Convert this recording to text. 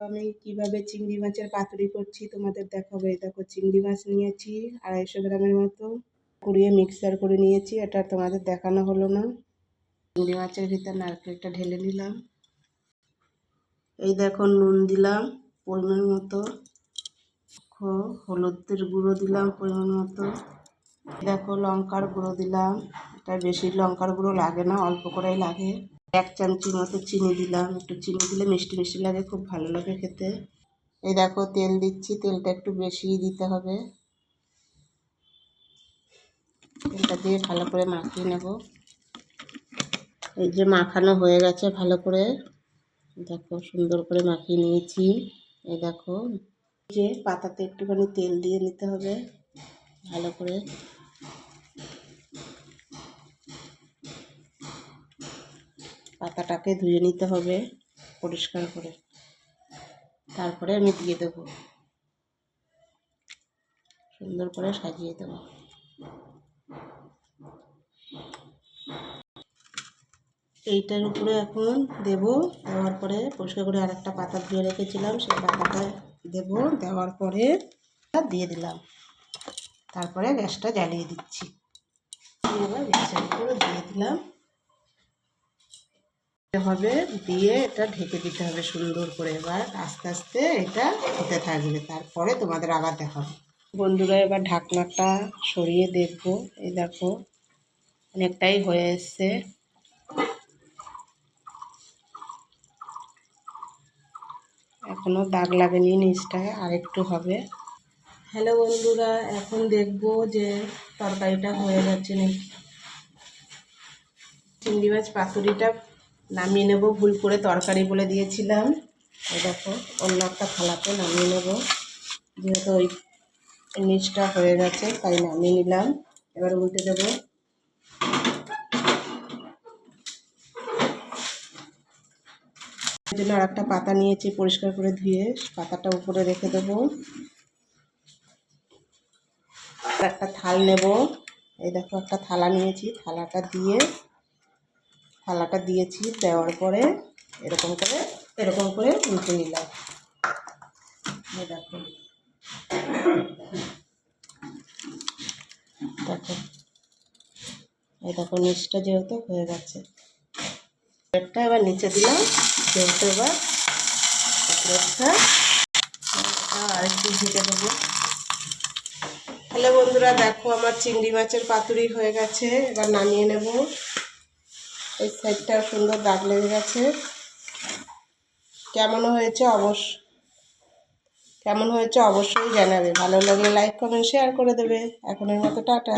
আমি কিভাবে চিংড়ি মাছের পাতুরি করছি তোমাদের দেখাবো। এই দেখো চিংড়ি মাছ নিয়েছি 250 গ্রামের মতো, কুড়িয়ে মিক্সার করে নিয়েছি। এটা তোমাদের দেখানো হলো না। চিংড়ি মাছের ভিতর নারকেলটা ঢেলে নিলাম। এই দেখো নুন দিলাম পরিমাণ মতো, হলুদের গুঁড়ো দিলাম পরিমাণ মতো, দেখো লঙ্কার গুঁড়ো দিলাম। এটা বেশি লঙ্কার গুঁড়ো লাগে না, অল্প করেই লাগে। 1 চামচি মতো চিনি দিলাম। একটু চিনি দিলে মিষ্টি মিষ্টি লাগে, খুব ভালো লাগে খেতে। এই দেখো তেল দিচ্ছি, তেলটা একটু বেশিই দিতে হবে। তেলটা দিয়ে ভালো করে মাখিয়ে নেব। এই যে মাখানো হয়ে গেছে ভালো করে, দেখো সুন্দর করে মাখিয়ে নিয়েছি। এই দেখো যে পাতাতে একটুখানি তেল দিয়ে নিতে হবে ভালো করে। পাতাটাকে ধুয়ে নিতে হবে পরিষ্কার করে, তারপরে আমি দিয়ে দেবো, সুন্দর করে সাজিয়ে দেবো। এইটার উপরে এখন দেব। দেওয়ার পরে পরিষ্কার করে আরেকটা পাতা ধুয়ে রেখেছিলাম, সেই পাতাটা দেব। দেওয়ার পরে দিয়ে দিলাম, তারপরে গ্যাসটা জ্বালিয়ে দিচ্ছি। এবার গ্যাসের উপরে দিয়ে দিলাম হবে, দিয়ে এটা ঢেকে দিতে হবে সুন্দর করে। এবার আস্তে আস্তে এটা হতে থাকবে, তারপরে তোমাদের আবার দেখাবো। বন্ধুরা এবার ঢাকনাটা সরিয়ে দেখবো। এই দেখো অনেকটাই হয়ে এসছে। এখনো দাগ লাগেনি নিচটায়, আর একটু হবে। হ্যালো বন্ধুরা, এখন দেখবো যে তরকারিটা হয়ে যাচ্ছে নাকি। চিংড়ি মাছ পাতুরিটা নামিয়ে নেব, ভুল করে তরকারি বলে দিয়েছিলাম। এই দেখো অন্য একটা থালাতে নামিয়ে নেব, যেহেতু ওই নিচটা হয়ে গেছে তাই নামিয়ে নিলাম। এবার উল্টে দেবো। এর জন্য আর একটা পাতা নিয়েছি পরিষ্কার করে ধুয়ে, পাতাটা উপরে রেখে দেবো। একটা থাল নেব। এই দেখো একটা থালা নিয়েছি, থালাটা দিয়েছি। দেওয়ার পরে এরকম করে উল্টে নিলাম। এই দেখো এই দেখো নিচটা যেহেতু হয়ে গেছে, প্লেটটা এবার নিচে দিলাম। যেহেতু এবার প্লেটটা আর একটু ঢেকে দেবো। হ্যালো বন্ধুরা, দেখো আমার চিংড়ি মাছের পাতুরি হয়ে গেছে। এবার নামিয়ে নেব। এই সাইডটা সুন্দর দাগ লেগে গেছে। কেমন হয়েছে অবশ্যই জানাবে। ভালো লাগলে লাইক কমেন্ট শেয়ার করে দেবে। এখনের মতো টাটা।